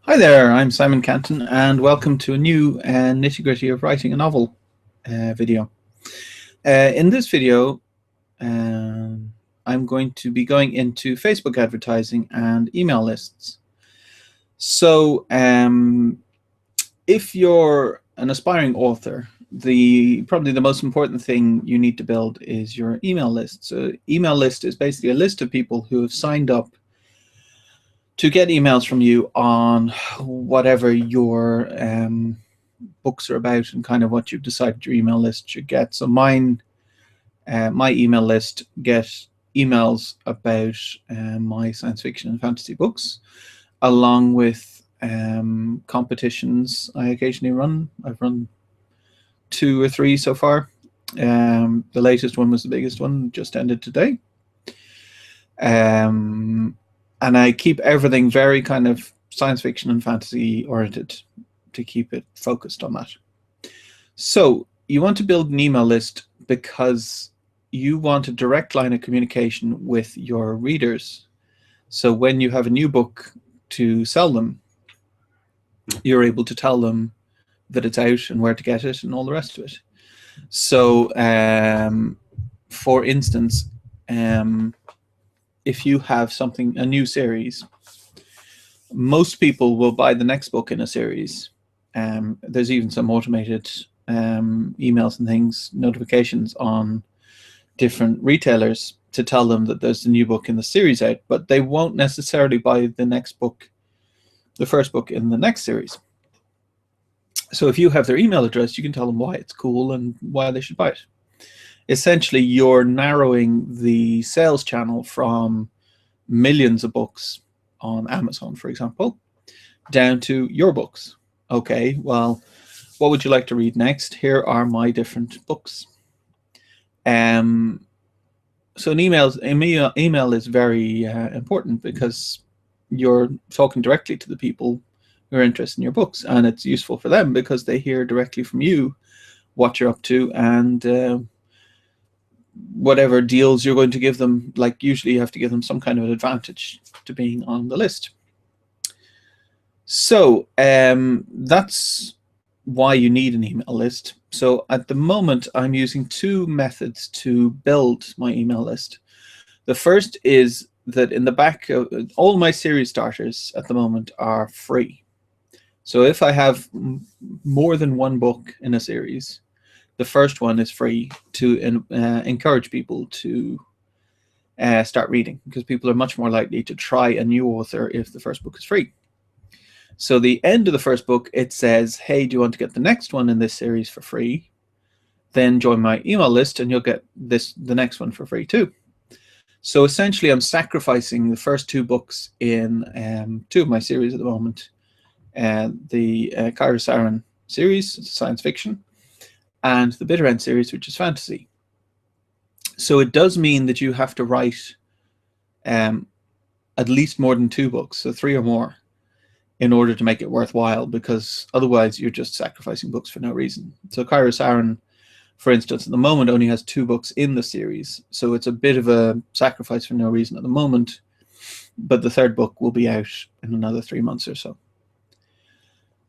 Hi there, I'm Simon Canton, and welcome to a new nitty-gritty of writing a novel video. In this video, I'm going to be going into Facebook advertising and email lists. So, if you're an aspiring author, probably the most important thing you need to build is your email list. So, email list is basically a list of people who have signed up to get emails from you on whatever your books are about and kind of what you've decided your email list should get. So my email list get emails about my science fiction and fantasy books, along with competitions I occasionally run. I've run 2 or 3 so far. The latest one was the biggest one, just ended today. And I keep everything very kind of science fiction and fantasy oriented to keep it focused on that. So you want to build an email list because you want a direct line of communication with your readers. So when you have a new book to sell them, you're able to tell them that it's out and where to get it and all the rest of it. So for instance, if you have a new series, most people will buy the next book in a series. There's even some automated emails and things, notifications on different retailers to tell them that there's a new book in the series out, but they won't necessarily buy the next book, the first book in the next series. So if you have their email address, you can tell them why it's cool and why they should buy it. Essentially, you're narrowing the sales channel from millions of books on Amazon, for example, down to your books. Okay, well, what would you like to read next? Here are my different books. So an email is very important because you're talking directly to the people who are interested in your books, and it's useful for them because they hear directly from you what you're up to and whatever deals you're going to give them. Like usually you have to give them some kind of an advantage to being on the list. So that's why you need an email list. So at the moment I'm using 2 methods to build my email list. The first is that in the back of all my series starters at the moment are free. So if I have more than 1 book in a series, the first one is free to encourage people to start reading, because people are much more likely to try a new author if the first book is free. So the end of the first book, it says, hey, do you want to get the next one in this series for free? Then join my email list and you'll get the next one for free too. So essentially I'm sacrificing the first 2 books in 2 of my series at the moment. The Kyra Sarin series, science fiction, and the Bitter End series, which is fantasy. So it does mean that you have to write at least more than 2 books, so 3 or more, in order to make it worthwhile, because otherwise you're just sacrificing books for no reason. So Kyra Sarin, for instance, at the moment only has 2 books in the series, so it's a bit of a sacrifice for no reason at the moment, but the 3rd book will be out in another 3 months or so.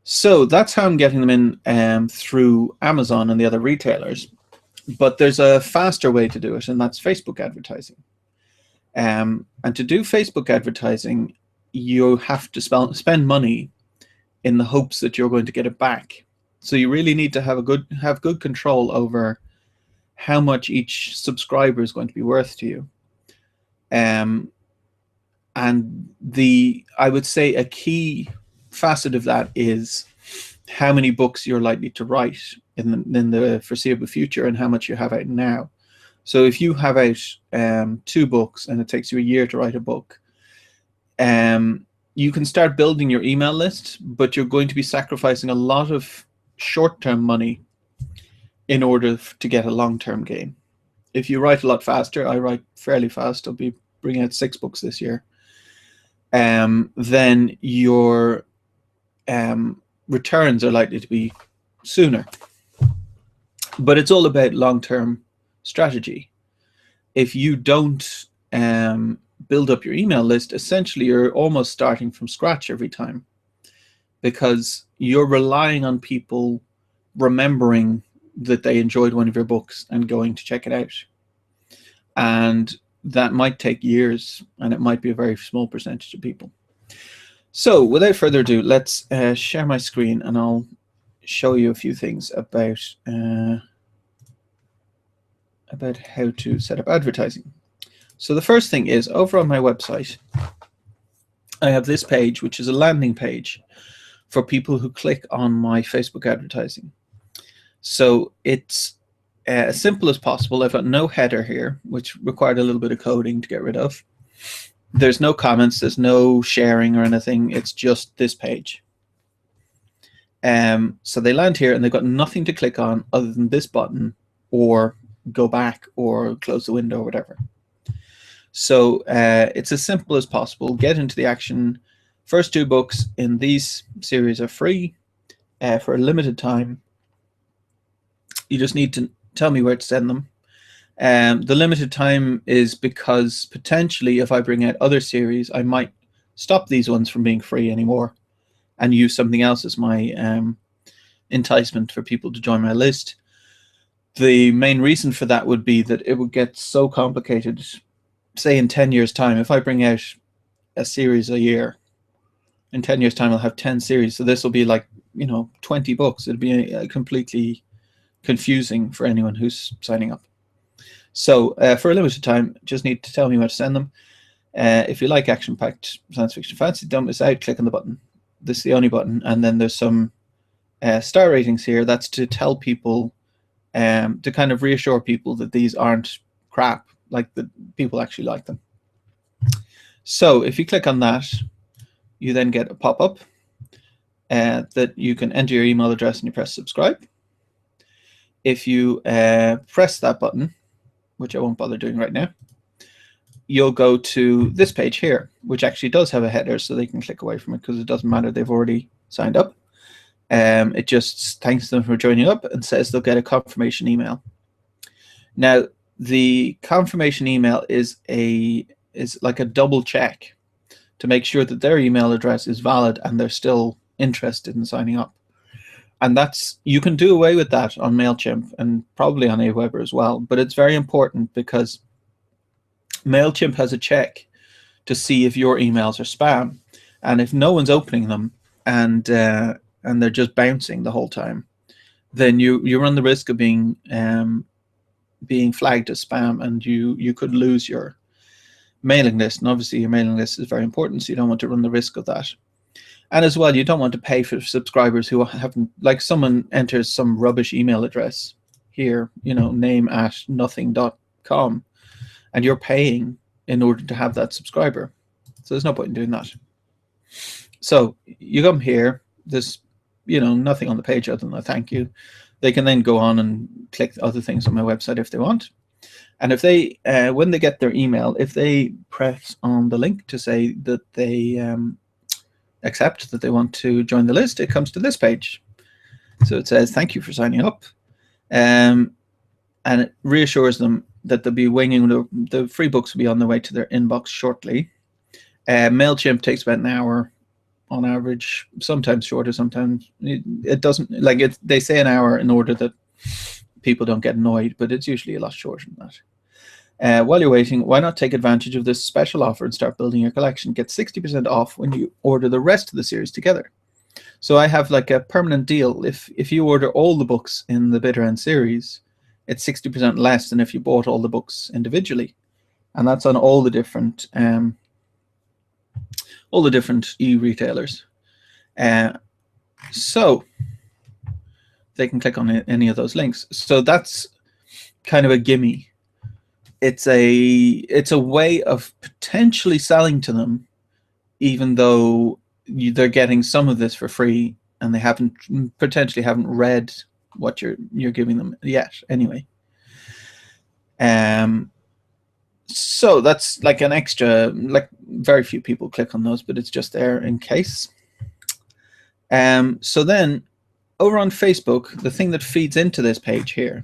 So that's how I'm getting them in through Amazon and the other retailers. But there's a faster way to do it, and that's Facebook advertising. And to do Facebook advertising, you have to spend money in the hopes that you're going to get it back. So you really need to have good control over how much each subscriber is going to be worth to you. And I would say a key facet of that is how many books you're likely to write in the foreseeable future and how much you have out now. So if you have out 2 books and it takes you a year to write a book, you can start building your email list, but you're going to be sacrificing a lot of short-term money in order to get a long-term gain. If you write a lot faster, I write fairly fast, I'll be bringing out 6 books this year, then your returns are likely to be sooner. But it's all about long-term strategy. If you don't build up your email list, essentially you're almost starting from scratch every time. because you're relying on people remembering that they enjoyed one of your books and going to check it out. And that might take years, and it might be a very small percentage of people. So without further ado, let's share my screen, and I'll show you a few things about how to set up advertising. So the first thing is, over on my website, I have this page, which is a landing page for people who click on my Facebook advertising. So it's as simple as possible. I've got no header here, which required a little bit of coding to get rid of. There's no comments, there's no sharing or anything. It's just this page. So they land here and they've got nothing to click on other than this button, or go back, or close the window, or whatever. So it's as simple as possible. Get into the action. First 2 books in these series are free for a limited time. You just need to tell me where to send them. The limited time is because potentially if I bring out other series, I might stop these ones from being free anymore and use something else as my enticement for people to join my list. The main reason for that would be that it would get so complicated. Say in 10 years' time, if I bring out a series a year, in 10 years' time I'll have 10 series. So this will be like, 20 books. It'll be completely confusing for anyone who's signing up. So for a limited time, just need to tell me where to send them. If you like action-packed science fiction fantasy, don't miss out, click on the button. This is the only button. And then there's some star ratings here. That's to tell people, to kind of reassure people that these aren't crap, like that people actually like them. So if you click on that, you then get a pop-up that you can enter your email address and you press subscribe. If you press that button, which I won't bother doing right now, you'll go to this page here, which actually does have a header, so they can click away from it because it doesn't matter, they've already signed up. It just thanks them for joining up and says they'll get a confirmation email. Now, the confirmation email is like a double check to make sure that their email address is valid and they're still interested in signing up. And you can do away with that on MailChimp and probably on Aweber as well, but it's very important because MailChimp has a check to see if your emails are spam, and if no one's opening them and they're just bouncing the whole time, then you run the risk of being flagged as spam, and you could lose your mailing list. And obviously your mailing list is very important, so you don't want to run the risk of that. And as well, you don't want to pay for subscribers who haven't, like someone enters some rubbish email address here, name@nothing.com, and you're paying in order to have that subscriber. So there's no point in doing that. So you come here, there's nothing on the page other than a thank you. They can then go on and click other things on my website if they want. And if they, when they get their email, if they press on the link to say that they accept that they want to join the list, it comes to this page. So it says, thank you for signing up. And it reassures them that they'll be winging, the free books will be on their way to their inbox shortly. MailChimp takes about an hour on average, sometimes shorter, sometimes it doesn't, like they say an hour in order that people don't get annoyed, but it's usually a lot shorter than that. While you're waiting, why not take advantage of this special offer and start building your collection? Get 60% off when you order the rest of the series together. So I have like a permanent deal. If you order all the books in the Bitter End series, it's 60% less than if you bought all the books individually, and that's on all the different e-retailers. So they can click on any of those links. So that's kind of a gimme. It's a way of potentially selling to them, even though they're getting some of this for free and they potentially haven't read what you're giving them yet anyway. So that's like an extra, like very few people click on those, but it's just there in case. So then over on Facebook, the thing that feeds into this page here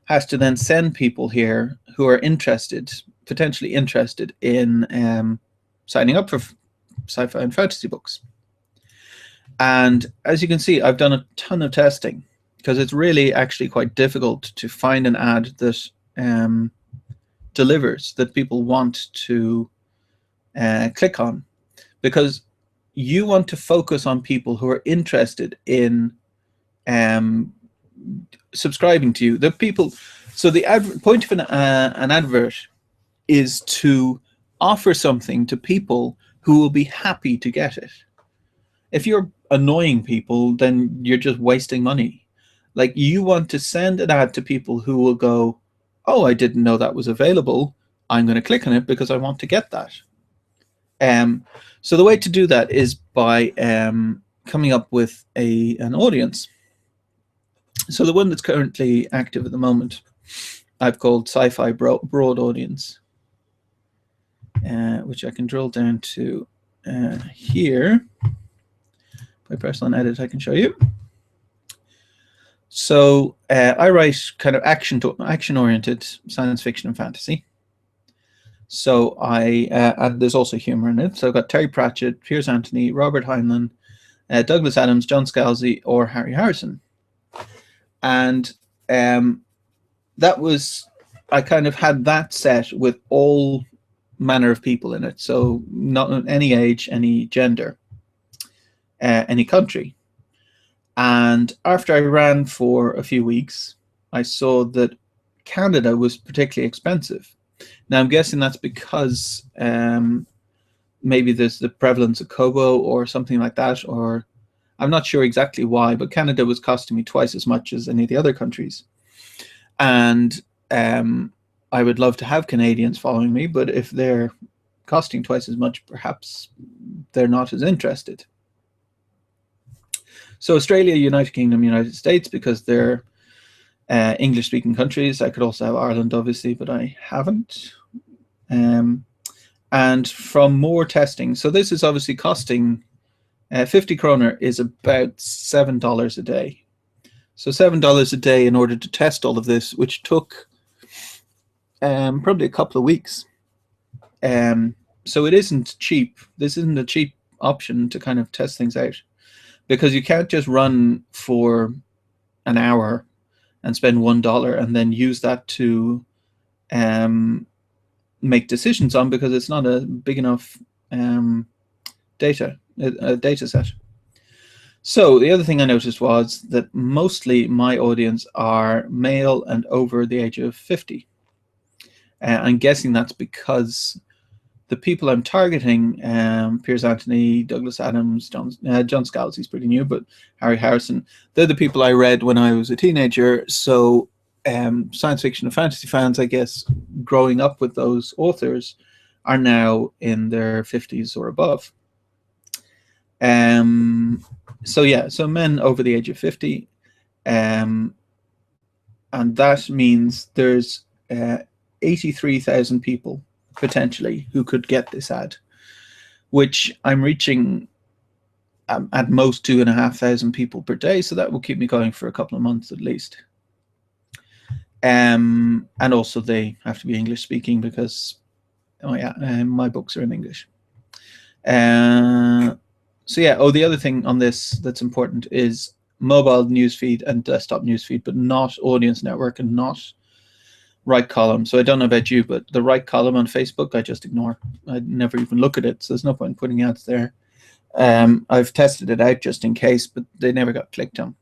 has to then send people here who are potentially interested in signing up for sci-fi and fantasy books. And as you can see, I've done a ton of testing because it's really actually quite difficult to find an ad that delivers, that people want to click on, because you want to focus on people who are interested in subscribing to you. The people. So the point of an advert is to offer something to people who will be happy to get it. If you're annoying people, then you're just wasting money. Like, you want to send an ad to people who will go, oh, I didn't know that was available. I'm going to click on it because I want to get that. So the way to do that is by coming up with an audience. So the one that's currently active at the moment, I've called Sci-Fi Broad Audience, which I can drill down to here. If I press on edit, I can show you. So I write kind of action-oriented science fiction and fantasy. So there's also humor in it. So I've got Terry Pratchett, Piers Anthony, Robert Heinlein, Douglas Adams, John Scalzi, or Harry Harrison. And that was, I kind of had that set with all manner of people in it. So not any age, any gender, any country. And after I ran for a few weeks, I saw that Canada was particularly expensive. Now, I'm guessing that's because maybe there's the prevalence of Kobo or something like that, or I'm not sure exactly why, but Canada was costing me twice as much as any of the other countries. And I would love to have Canadians following me, but if they're costing twice as much, perhaps they're not as interested. So Australia, United Kingdom, United States, because they're English-speaking countries. I could also have Ireland, obviously, but I haven't. And from more testing, so this is obviously costing 50 kroner is about $7 a day. So $7 a day in order to test all of this, which took probably a couple of weeks. So it isn't cheap. This isn't a cheap option to kind of test things out, because you can't just run for an hour and spend $1 and then use that to make decisions on, because it's not a big enough data set. So the other thing I noticed was that mostly my audience are male and over the age of 50. I'm guessing that's because the people I'm targeting, Piers Anthony, Douglas Adams, John Scalzi is pretty new, but Harry Harrison, they're the people I read when I was a teenager. So science fiction and fantasy fans, I guess, growing up with those authors, are now in their 50s or above. So yeah, so men over the age of 50, and that means there's 83,000 people potentially who could get this ad, which I'm reaching at most 2,500 people per day. So that will keep me going for a couple of months at least. And also they have to be English speaking, because my books are in English. So yeah, the other thing on this that's important is mobile newsfeed and desktop newsfeed, but not audience network and not right column. So I don't know about you, but the right column on Facebook, I just ignore. I never even look at it. So there's no point in putting ads there. I've tested it out just in case, but they never got clicked on.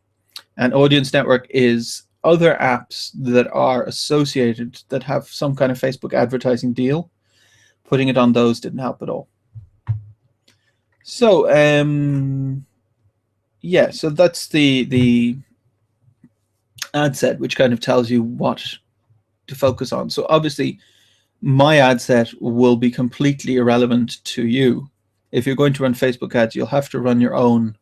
And audience network is other apps that are associated, that have some kind of Facebook advertising deal. Putting it on those didn't help at all. So yeah, so that's the ad set, which kind of tells you what to focus on. So obviously my ad set will be completely irrelevant to you. If you're going to run Facebook ads, you'll have to run your own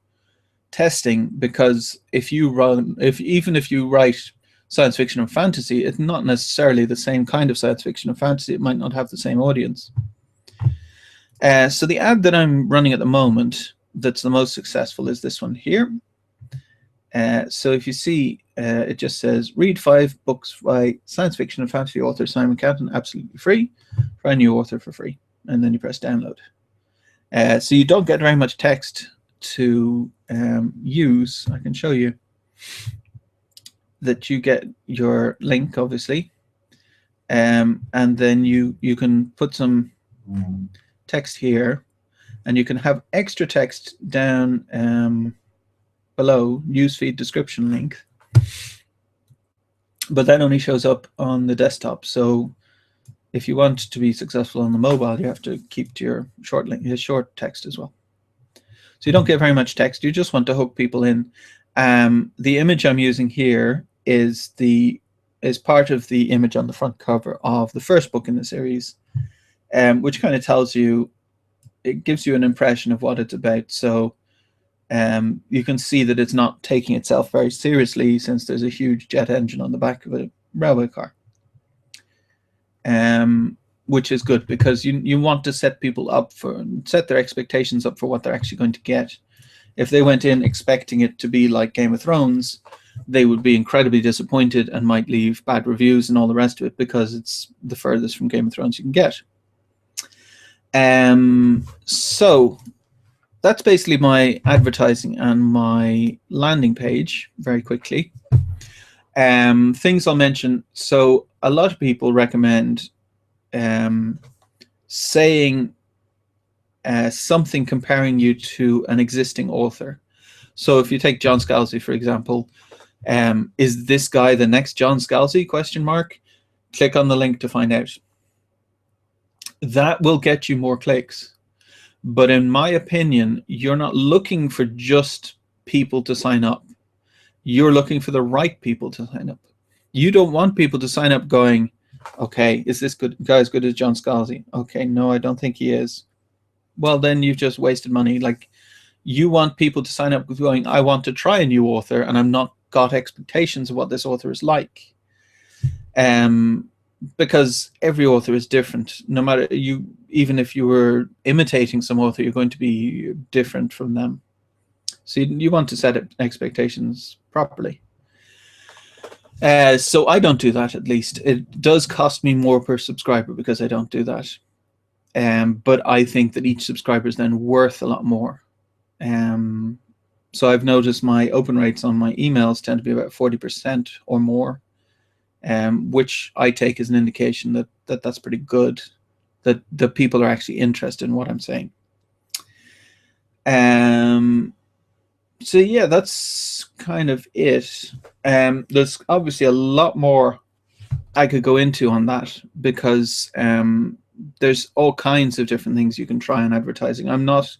testing, because even if you write science fiction and fantasy, it's not necessarily the same kind of science fiction and fantasy. It might not have the same audience. So the ad that I'm running at the moment that's the most successful is this one here. So if you see, it just says, read 5 books by science fiction and fantasy author Simon Canton, absolutely free. Try a new author for free. And then you press download. So you don't get very much text to use, I can show you that you get your link, obviously, and then you can put some text here, and you can have extra text down below, newsfeed description link, but that only shows up on the desktop. So if you want to be successful on the mobile, you have to keep to your short link, his short text as well. So you don't get very much text. You just want to hook people in. The image I'm using here is part of the image on the front cover of the first book in the series, which kind of tells you, it gives you an impression of what it's about. So you can see that it's not taking itself very seriously, since there's a huge jet engine on the back of a railway car. Which is good, because you want to set people up set their expectations up for what they're actually going to get. If they went in expecting it to be like Game of Thrones, they would be incredibly disappointed and might leave bad reviews and all the rest of it, because it's the furthest from Game of Thrones you can get. So that's basically my advertising and my landing page very quickly. Things I'll mention. So a lot of people recommend saying something comparing you to an existing author. So if you take John Scalzi, for example, is this guy the next John Scalzi? ? Click on the link to find out. That will get you more clicks. But in my opinion, you're not looking for just people to sign up. You're looking for the right people to sign up. You don't want people to sign up going, okay, is this guy as good as John Scalzi? Okay, no, I don't think he is. Well, then you've just wasted money. Like, you want people to sign up with going, I want to try a new author, and I'm not got expectations of what this author is like. Because every author is different. No matter even if you were imitating some author, you're going to be different from them. So you want to set expectations properly. So I don't do that, at least. It does cost me more per subscriber because I don't do that. But I think that each subscriber is then worth a lot more. So I've noticed my open rates on my emails tend to be about 40% or more, which I take as an indication that that's pretty good, that the people are actually interested in what I'm saying. So yeah, that's kind of it. There's obviously a lot more I could go into on that, because there's all kinds of different things you can try on advertising. I'm not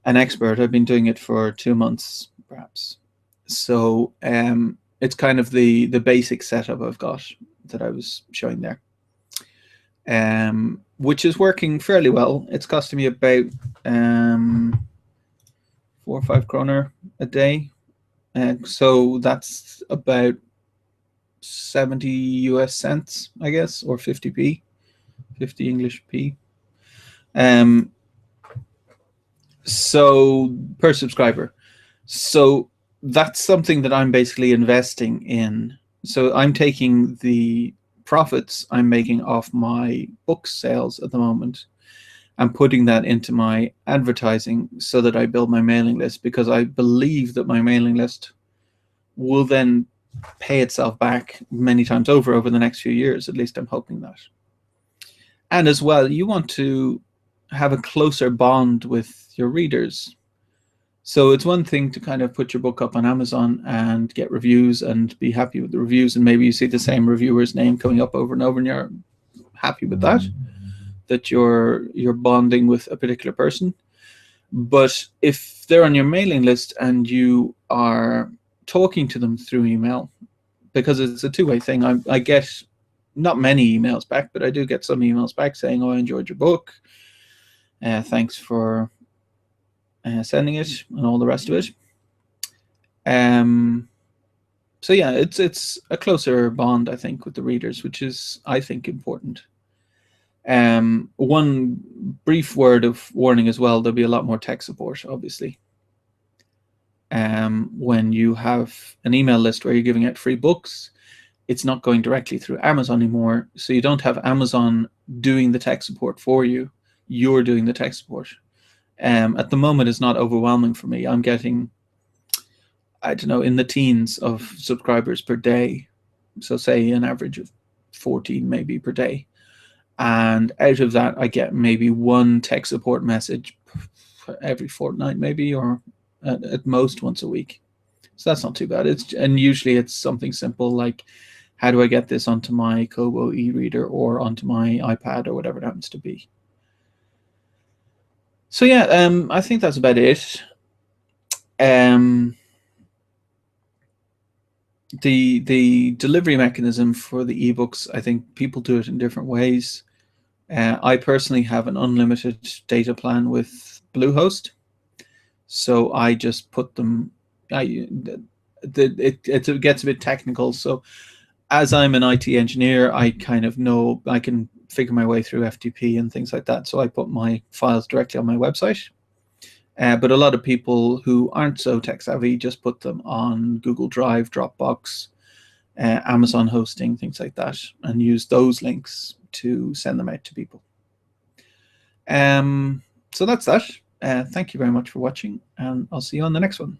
an expert. I've been doing it for 2 months, perhaps. So it's kind of the basic setup I've got that I was showing there, which is working fairly well. It's costing me about 4 or 5 kroner a day. So that's about 70 US cents, I guess, or 50p, 50 English p. So per subscriber. So that's something that I'm basically investing in. So I'm taking the profits I'm making off my book sales at the moment and putting that into my advertising so that I build my mailing list, because I believe that my mailing list will then pay itself back many times over the next few years. At least I'm hoping that. And as well, you want to have a closer bond with your readers. So it's one thing to kind of put your book up on Amazon and get reviews and be happy with the reviews, and maybe you see the same reviewer's name coming up over and over and you're happy with that, that you're bonding with a particular person. But if they're on your mailing list and you are talking to them through email, because it's a two-way thing, I get not many emails back, but I do get some emails back saying, oh, I enjoyed your book, thanks for sending it, and all the rest of it. So yeah, it's a closer bond, I think, with the readers, which is, I think, important. One brief word of warning as well: there'll be a lot more tech support, obviously. When you have an email list where you're giving out free books, it's not going directly through Amazon anymore, so you don't have Amazon doing the tech support for you. You're doing the tech support. At the moment, it's not overwhelming for me. I'm getting, I don't know, in the teens of subscribers per day. So say an average of 14 maybe per day. And out of that, I get maybe one tech support message every fortnight, maybe, or at most once a week. So that's not too bad. And usually it's something simple like, how do I get this onto my Kobo e-reader or onto my iPad or whatever it happens to be. So yeah, I think that's about it. The delivery mechanism for the ebooks, I think people do it in different ways. I personally have an unlimited data plan with Bluehost, so I just put them. It gets a bit technical. So as I'm an IT engineer, I kind of know I can figure my way through FTP and things like that. So I put my files directly on my website. But a lot of people who aren't so tech savvy just put them on Google Drive, Dropbox, Amazon hosting, things like that, and use those links to send them out to people. So that's that. Thank you very much for watching, and I'll see you on the next one.